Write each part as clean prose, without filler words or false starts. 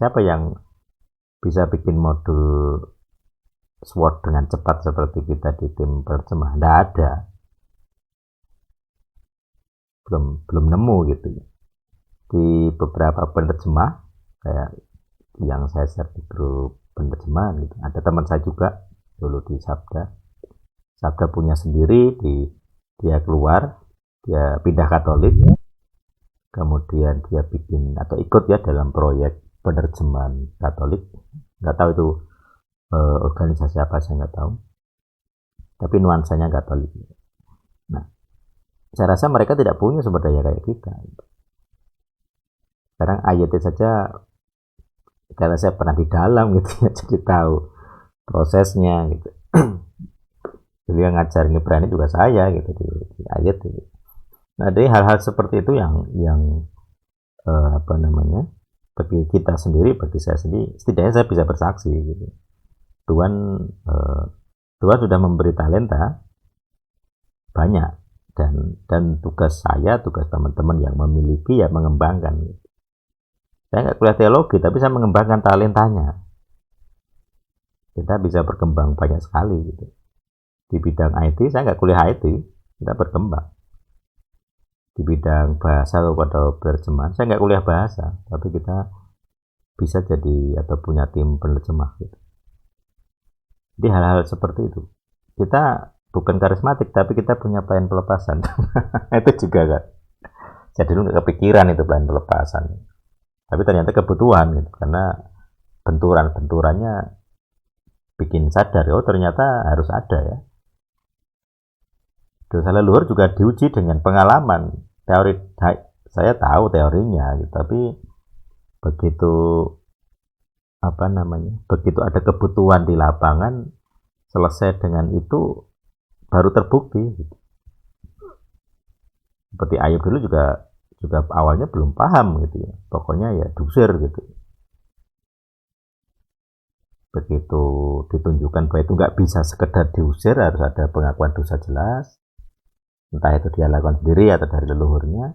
Siapa yang bisa bikin modul SWOT dengan cepat seperti kita di tim penerjemah? Nggak ada, belum nemu gitu. Di beberapa penerjemah kayak yang saya share di grup penerjemahan gitu, ada teman saya juga dulu di Sabda punya sendiri, dia keluar, dia pindah Katolik, kemudian dia bikin atau ikut ya dalam proyek penerjemahan Katolik. Nggak tahu itu organisasi apa, saya nggak tahu, tapi nuansanya Katolik. Nah, saya rasa mereka tidak punya sumber daya kayak kita. Sekarang AYT saja, karena saya pernah di dalam gitu ya, jadi tahu prosesnya gitu. Jadi yang ngajar Ibrani juga saya gitu di AYT. Nah, dari hal-hal seperti itu yang apa namanya, bagi kita sendiri, bagi saya sendiri, setidaknya saya bisa bersaksi gitu. Tuhan sudah memberi talenta banyak, dan tugas saya, tugas teman-teman yang memiliki ya mengembangkan. Saya nggak kuliah teologi, tapi saya mengembangkan talentanya. Kita bisa berkembang banyak sekali gitu. Di bidang IT, saya nggak kuliah IT, kita berkembang. Di bidang bahasa atau penerjemahan, saya nggak kuliah bahasa, tapi kita bisa jadi atau punya tim penerjemah gitu. Jadi hal-hal seperti itu. Kita bukan karismatik, tapi kita punya plan pelepasan. Itu juga kan. Saya dulu nggak kepikiran itu plan pelepasan. Tapi ternyata kebutuhan gitu, karena benturannya bikin sadar, oh ternyata harus ada ya. Dosa leluhur juga diuji dengan pengalaman. Teori saya tahu teorinya gitu, tapi begitu begitu ada kebutuhan di lapangan, selesai dengan itu baru terbukti gitu. Seperti Ayub dulu juga awalnya belum paham gitu ya, pokoknya ya diusir gitu. Begitu ditunjukkan bahwa itu nggak bisa sekedar diusir, harus ada pengakuan dosa jelas, entah itu dia lakukan sendiri atau dari leluhurnya,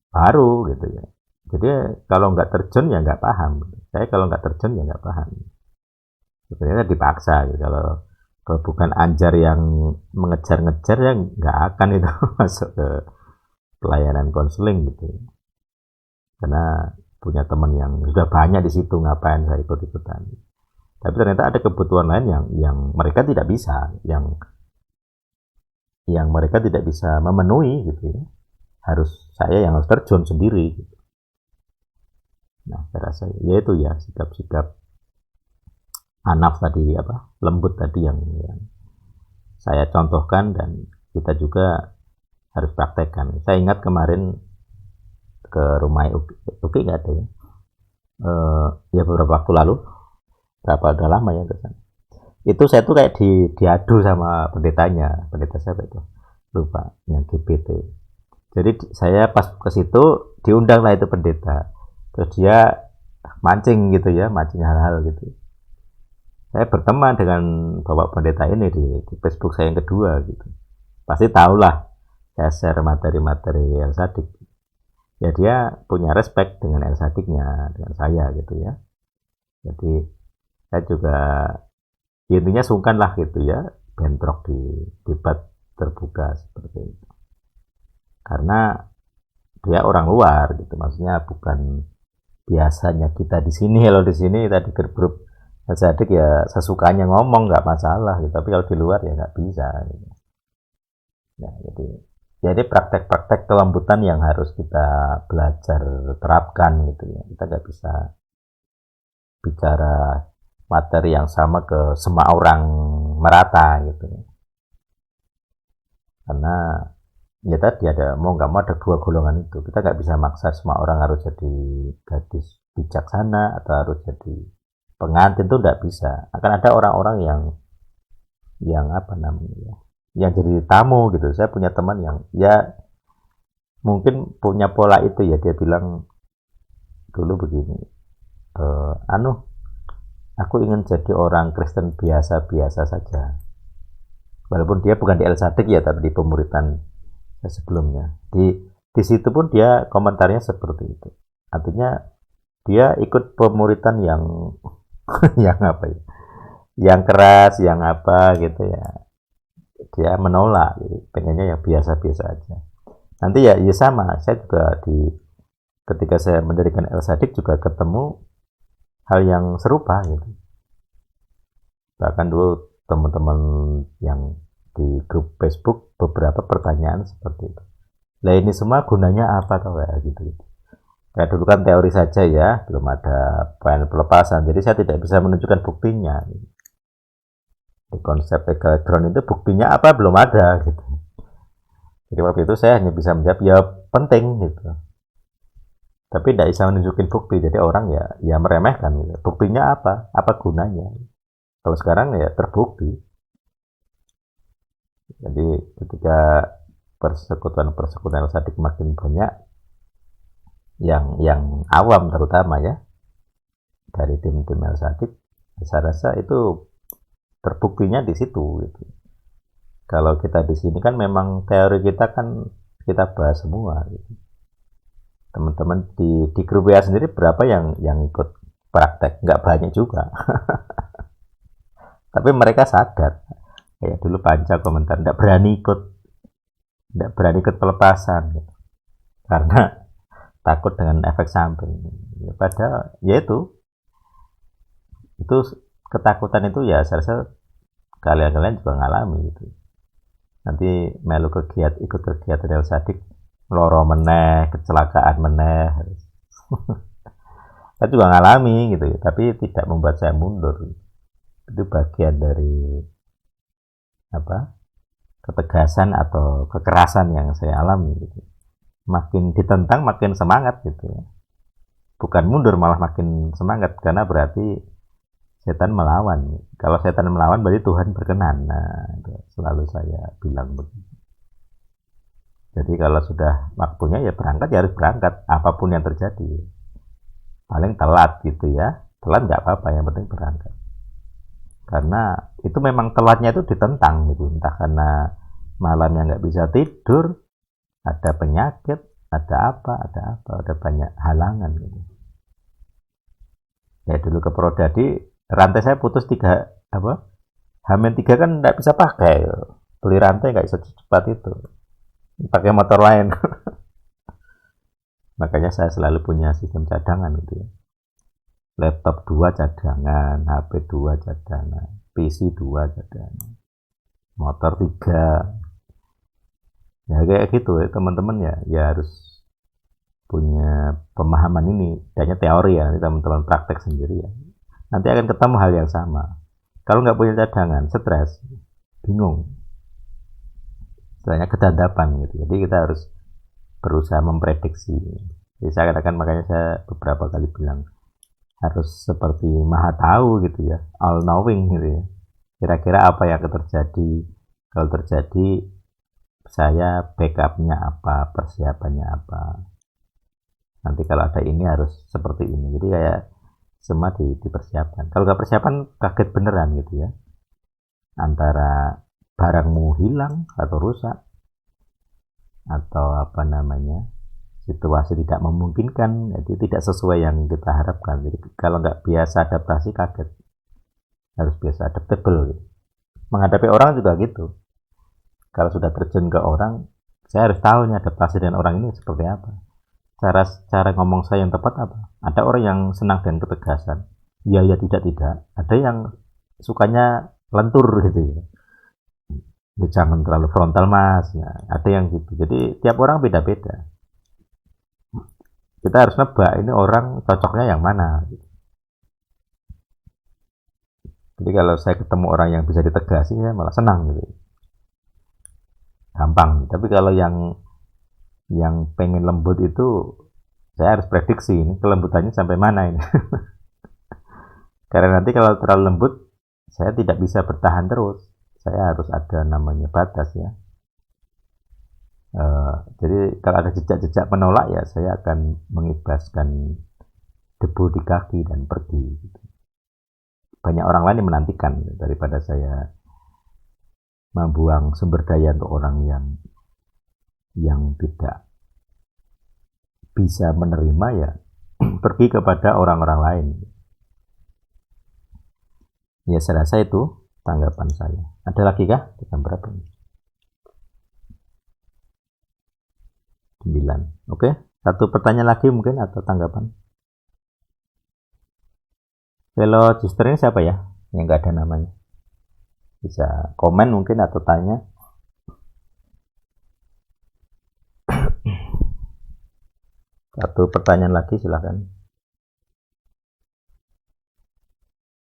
baru gitu ya. Jadi kalau nggak terjun ya nggak paham. Saya kalau nggak terjun ya nggak paham. Sebenarnya dipaksa gitu. Kalau bukan Anjar yang mengejar-ngejar ya nggak akan itu masuk ke pelayanan konseling gitu. Karena punya teman yang sudah banyak di situ, ngapain saya ikut-ikutan. Tapi ternyata ada kebutuhan lain yang mereka tidak bisa, yang mereka tidak bisa memenuhi gitu ya. Saya yang harus terjun sendiri gitu. Nah, saya rasa yaitu ya sikap-sikap Anaf tadi, lembut tadi yang saya contohkan dan kita juga harus praktekkan. Saya ingat kemarin ke rumah Uki nggak ada ya, ya beberapa waktu lalu, udah lama ya kesana. Itu saya tuh kayak diadu sama pendetanya, pendeta siapa itu lupa, yang GPT. Jadi saya pas ke situ diundang lah itu pendeta, terus dia mancing gitu ya, mancing hal-hal gitu. Saya berteman dengan bapak pendeta ini di Facebook saya yang kedua gitu. Pasti tahulah saya share materi-materi yang sadik. Ya dia punya respect dengan yang sadiknya, dengan saya gitu ya. Jadi saya juga intinya sungkan lah gitu ya, bentrok di debat terbuka seperti itu. Karena dia orang luar gitu, maksudnya bukan biasanya kita di sini. Kalau di sini tadi grup sadik ya sesukanya ngomong nggak masalah gitu, tapi kalau di luar ya nggak bisa gitu. Nah, jadi praktek-praktek kelembutan yang harus kita belajar terapkan gitu ya. Kita nggak bisa bicara materi yang sama ke semua orang merata gitu ya. Karena ya tadi mau nggak mau ada dua golongan itu. Kita nggak bisa maksa semua orang harus jadi gadis bijaksana atau harus jadi pengantin, itu nggak bisa. Akan ada orang-orang yang yang jadi tamu gitu. Saya punya teman yang ya mungkin punya pola itu ya, dia bilang dulu begini, aku ingin jadi orang Kristen biasa-biasa saja, walaupun dia bukan di El Sadik ya, tapi di pemuritan sebelumnya. Di situ pun dia komentarnya seperti itu, artinya dia ikut pemuritan yang yang apa ya, yang keras, yang apa gitu ya, dia menolak, jadi pengennya yang biasa-biasa aja. Nanti ya, ya sama, saya juga ketika saya mendirikan El Sadik juga ketemu hal yang serupa gitu. Bahkan dulu teman-teman yang di grup Facebook beberapa pertanyaan seperti itu. Lah ini semua gunanya apa tau ya gitu. Ya dulu kan teori saja ya, belum ada panel pelepasan. Jadi saya tidak bisa menunjukkan buktinya. Di konsep elektron itu buktinya apa belum ada gitu. Jadi waktu itu saya hanya bisa menjawab ya penting gitu. Tapi tidak bisa menunjukkan bukti. Jadi orang ya meremehkan gitu. Buktinya apa? Apa gunanya? Kalau sekarang ya terbukti. Jadi ketika persekutuan sadik makin banyak, yang awam terutama ya, dari tim-tim El Sadik, saya rasa itu terbuktinya di situ gitu. Kalau kita di sini kan memang teori kita kan kita bahas semua gitu. Teman-teman di grup WA sendiri berapa yang ikut praktek? Nggak banyak juga. Tapi mereka sadar. Kayak dulu Panca komentar, nggak berani ikut pelepasan gitu. Karena takut dengan efek samping. Ya, padahal ya itu ketakutan itu ya saya rasa kalian juga ngalami gitu. Nanti ikut kegiatan El Sadik, loro meneh, kecelakaan meneh. Saya juga ngalami gitu, tapi tidak membuat saya mundur. Itu bagian dari apa? Ketegasan atau kekerasan yang saya alami gitu. Makin ditentang makin semangat gitu ya. Bukan mundur malah makin semangat, karena berarti setan melawan. Kalau setan melawan berarti Tuhan berkenan. Nah, itu selalu saya bilang begitu. Jadi kalau sudah waktunya ya berangkat, ya harus berangkat apapun yang terjadi. Paling telat gitu ya. Telat nggak apa-apa, yang penting berangkat. Karena itu memang telatnya itu ditentang gitu. Entah karena malamnya nggak bisa tidur, ada penyakit, ada banyak halangan gitu. Ya dulu ke Prodadi, rantai saya putus 3 Hamin 3 kan nggak bisa pakai. Beli rantai nggak bisa secepat itu. Pakai motor lain. Makanya saya selalu punya sistem cadangan gitu ya. Laptop 2 cadangan, HP 2 cadangan, PC 2 cadangan, motor 3. Ya kayak gitu ya teman-teman ya harus punya pemahaman ini. Hanya teori ya, teman-teman praktek sendiri ya. Nanti akan ketemu hal yang sama. Kalau nggak punya cadangan, stres, bingung. Istilahnya kedadapan gitu. Jadi kita harus berusaha memprediksi. Jadi saya katakan, makanya saya beberapa kali bilang harus seperti maha tahu gitu ya, all knowing gitu ya. Kira-kira apa yang akan terjadi? Kalau terjadi, saya backupnya apa, persiapannya apa. Nanti kalau ada ini harus seperti ini. Jadi kayak semua dipersiapkan. Kalau nggak persiapan, kaget beneran gitu ya. Antara barangmu hilang atau rusak, atau apa namanya, situasi tidak memungkinkan, jadi tidak sesuai yang kita harapkan. Jadi kalau nggak biasa adaptasi, kaget. Harus biasa adaptable gitu. Menghadapi orang juga gitu. Kalau sudah terjun ke orang, saya harus tahu nih adaptasi dengan orang ini seperti apa. Cara ngomong saya yang tepat apa. Ada orang yang senang dengan ketegasan, iya ya tidak. Ada yang sukanya lentur gitu ya. Ya jangan terlalu frontal mas. Ya, ada yang gitu. Jadi tiap orang beda-beda. Kita harus nebak ini orang cocoknya yang mana. Jadi kalau saya ketemu orang yang bisa ditegasi, saya malah senang gitu. Gampang. Tapi kalau yang pengen lembut itu, saya harus prediksi ini kelembutannya sampai mana ini. Karena nanti kalau terlalu lembut, saya tidak bisa bertahan terus. Saya harus ada namanya batas ya. Jadi kalau ada jejak-jejak menolak ya saya akan mengibaskan debu di kaki dan pergi. Banyak orang lain yang menantikan daripada saya membuang sumber daya untuk orang yang tidak bisa menerima ya. pergi kepada orang-orang lain. Ya, saya rasa itu tanggapan saya. Ada lagi kah? Jam berapa ini? 9. Oke, satu pertanyaan lagi mungkin atau tanggapan. Velogister ini siapa ya? Yang nggak ada namanya. Bisa komen mungkin atau tanya. Satu pertanyaan lagi silahkan.